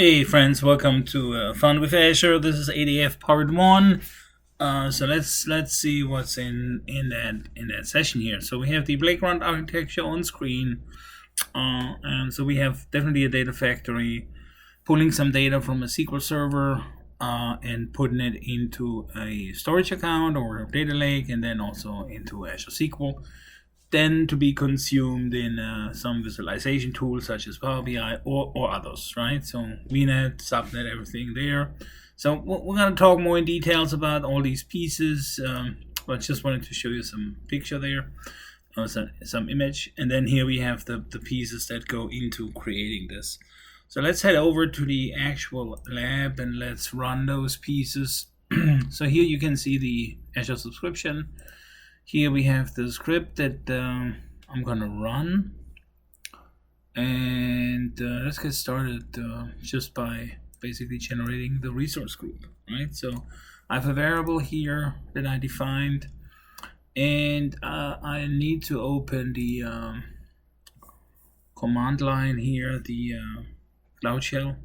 Hey friends, welcome to Fun with Azure. This is ADF part 1. So let's see what's in that session here. So we have the playground architecture on screen, and so we have definitely a data factory, pulling some data from a SQL Server, and putting it into a storage account or a data lake, and then also into Azure SQL. Then to be consumed in some visualization tools such as Power BI or others, right? So VNet, Subnet, everything there. So we're going to talk more in details about all these pieces, but just wanted to show you some picture there, some image. And then here we have the pieces that go into creating this. So let's head over to the actual lab and let's run those pieces. So here you can see the Azure subscription. Here we have the script that I'm gonna run, and let's get started just by basically generating the resource group, right? So I have a variable here that I defined, and I need to open the command line here, the Cloud Shell.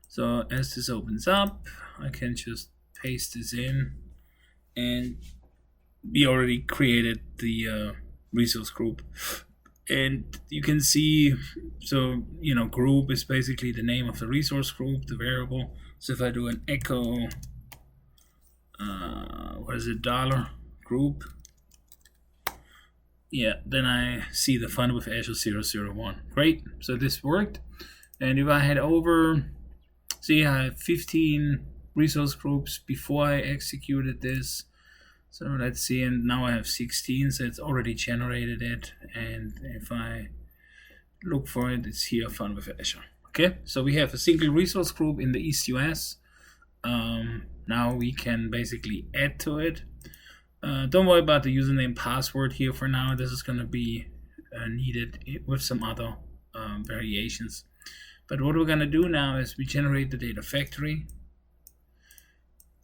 So as this opens up, I can just paste this in. And we already created the resource group, and you can see, so group is basically the name of the resource group, the variable. So if I do an echo $group, yeah, then I see the Fun with Azure 001. Great, so this worked. And if I head over, see, I have 15 resource groups before I executed this. So let's see, and now I have 16, so it's already generated it. And if I look for it, it's here, Fun with Azure. Okay, so we have a single resource group in the East US. Now we can basically add to it. Don't worry about the username password here for now. This is going to be needed with some other variations. But what we're going to do now is we generate the data factory.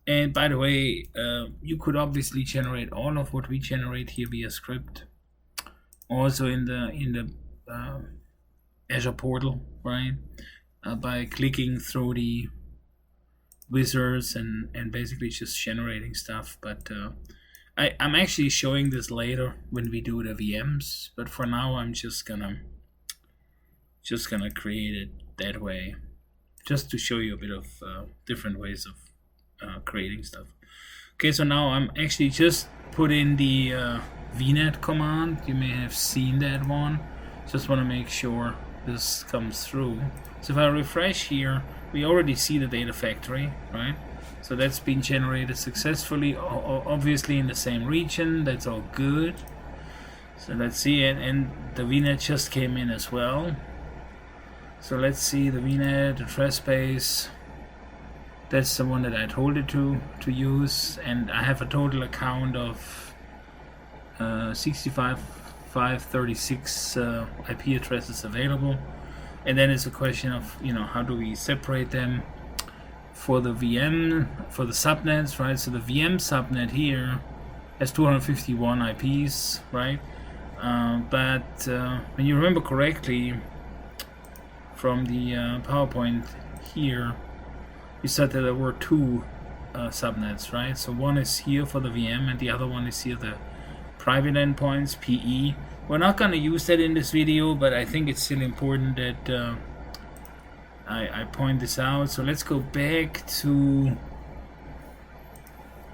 And by the way, you could obviously generate all of what we generate here via script, also in the Azure portal, right? By clicking through the wizards and basically just generating stuff. But I'm actually showing this later when we do the VMs. But for now, I'm just gonna create it that way, just to show you a bit of different ways of creating stuff. Okay, so now I'm actually just put in the VNet command. You may have seen that one. Just want to make sure this comes through. So if I refresh here, we already see the data factory, right? So that's been generated successfully, obviously in the same region. That's all good. So let's see it, and the VNet just came in as well. So let's see the VNet address space. That's the one that I told it to use, and I have a total account of 65,536 IP addresses available. And then it's a question of how do we separate them for the VM, for the subnets, right? So the VM subnet here has 251 IPs, right? But when you remember correctly from the PowerPoint here, we said that there were two subnets, right? So one is here for the VM and the other one is here the private endpoints, PE. We're not going to use that in this video, but I think it's still important that I point this out. So let's go back to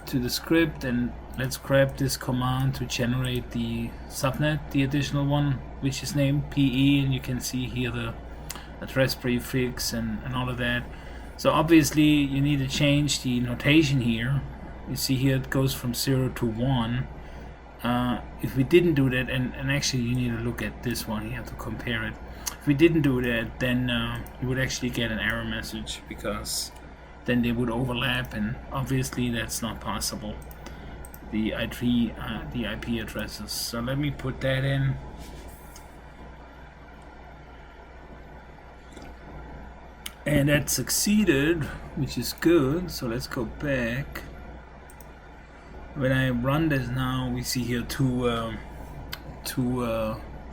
the script and let's grab this command to generate the subnet, the additional one, which is named PE, and you can see here the address prefix and all of that. So obviously you need to change the notation here. You see here it goes from 0 to 1. If we didn't do that, and actually you need to look at this one here to compare it. If we didn't do that, then you would actually get an error message, because then they would overlap, and obviously that's not possible, the IP addresses. So let me put that in. And that succeeded, which is good. So let's go back. When I run this now, we see here two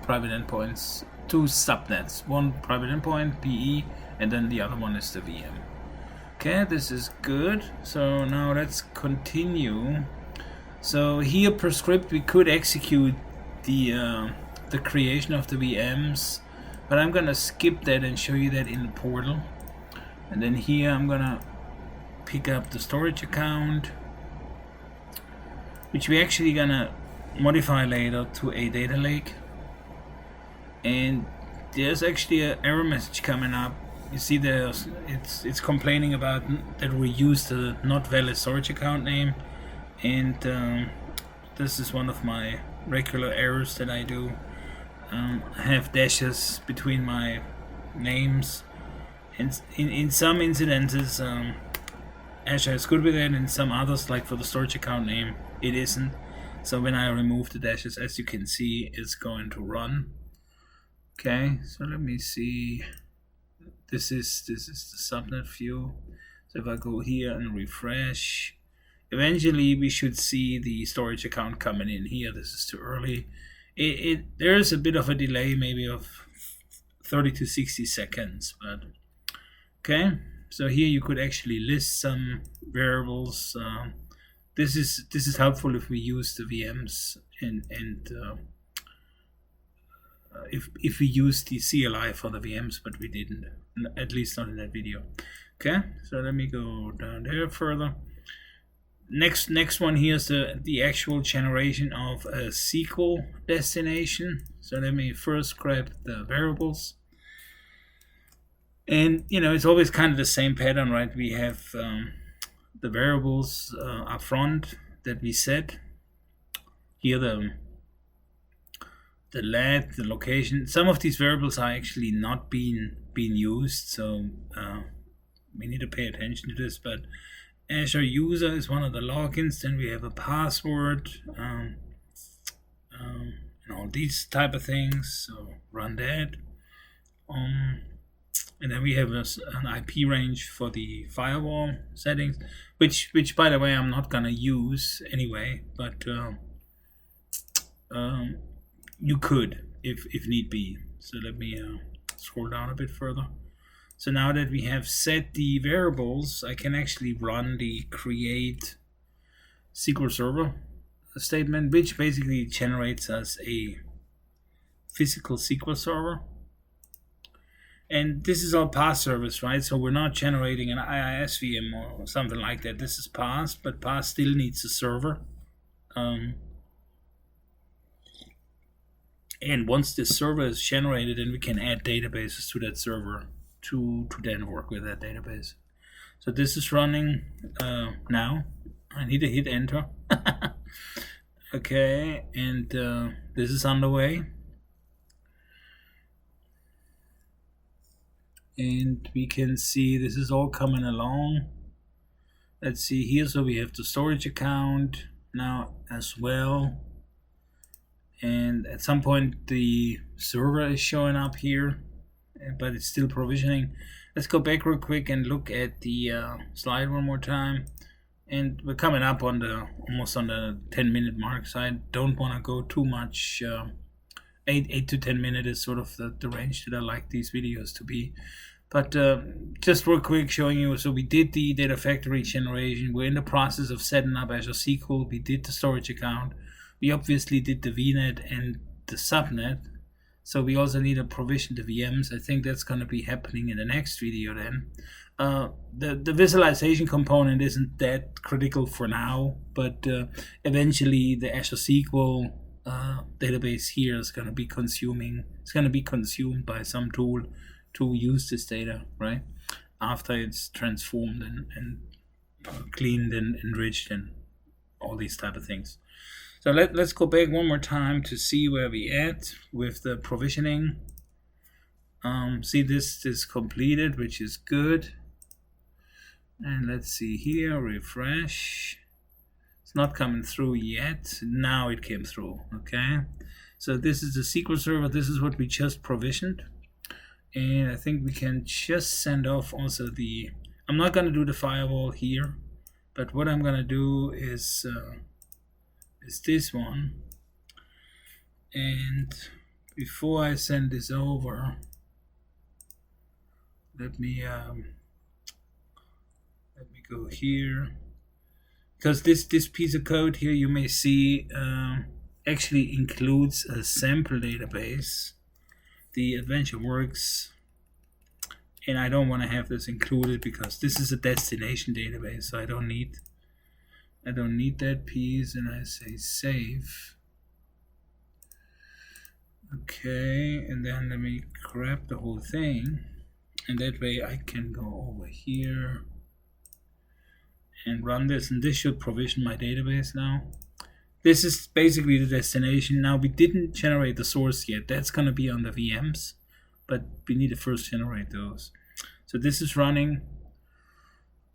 private endpoints two subnets, one private endpoint PE, and then the other one is the VM. Okay, this is good. So now let's continue. So here per script we could execute the creation of the VMs, but I'm gonna skip that and show you that in the portal. And then here I'm gonna pick up the storage account, which we actually gonna modify later to a data lake. And there's actually an error message coming up. You see there's it's complaining about that we used the not valid storage account name, and this is one of my regular errors that I do. I have dashes between my names, and in some incidences Azure is good with it, and some others, like for the storage account name, it isn't. So when I remove the dashes, as you can see, it's going to run. Okay, so let me see. This is the subnet view. So if I go here and refresh, eventually we should see the storage account coming in here. This is too early. There is a bit of a delay, maybe of 30 to 60 seconds, but okay. So here you could actually list some variables. This is helpful if we use the VMs and if we use the CLI for the VMs, but we didn't, at least not in that video. Okay, so let me go down there further. Next one here is the actual generation of a SQL destination. So let me first grab the variables. And it's always kind of the same pattern, right? We have the variables up front that we set. Here the lat, the location. Some of these variables are actually not being used, so we need to pay attention to this. But Azure user is one of the logins. Then we have a password, and all these type of things. So run that. And then we have an IP range for the firewall settings, which by the way I'm not gonna use anyway, but you could if need be. So let me scroll down a bit further. So now that we have set the variables, I can actually run the create Sql Server statement, which basically generates us a physical SQL server. And this is all PaaS service, right? So we're not generating an IIS VM or something like that. This is PaaS, but PaaS still needs a server. And once this server is generated, then we can add databases to that server to then work with that database. So this is running now. I need to hit enter. Okay, and this is underway. And we can see this is all coming along. Let's see here. So we have the storage account now as well. And at some point the server is showing up here, but it's still provisioning. Let's go back real quick and look at the slide one more time. And we're coming up on almost on the 10-minute mark, so I don't want to go too much. 8 to 10 minutes is sort of the range that I like these videos to be. But just real quick showing you, so we did the data factory generation. We're in the process of setting up Azure SQL. We did the storage account. We obviously did the VNet and the subnet. So we also need to provision the VMs. I think that's going to be happening in the next video then. The visualization component isn't that critical for now, but eventually the Azure SQL database here is going to be consumed by some tool to use this data, right? After it's transformed and cleaned and enriched and all these type of things. So let's go back one more time to see where we at with the provisioning. See this is completed, which is good. And let's see here, refresh. It's not coming through yet. Now it came through, okay? So this is the SQL Server. This is what we just provisioned. And I think we can just send off also I'm not going to do the firewall here, but what I'm going to do is this one. And before I send this over, let me go here, because this piece of code here you may see actually includes a sample database, the Adventure Works, and I don't want to have this included because this is a destination database, so I don't need that piece. And I say save. Okay, and then let me grab the whole thing, and that way I can go over here and run this, and this should provision my database now. This is basically the destination. Now we didn't generate the source yet. That's going to be on the VMs, but we need to first generate those. So this is running.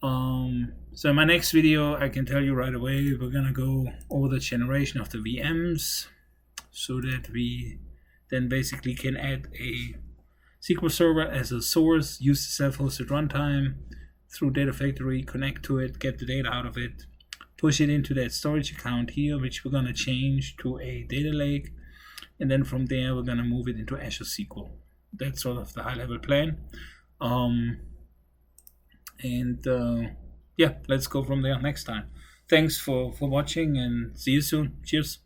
So in my next video, I can tell you right away, we're going to go over the generation of the VMs so that we then basically can add a SQL Server as a source, use the self-hosted runtime through Data Factory, connect to it, get the data out of it, push it into that storage account here, which we're going to change to a data lake, and then from there we're going to move it into Azure SQL. That's sort of the high-level plan. Yeah, let's go from there next time. Thanks for watching, and see you soon. Cheers.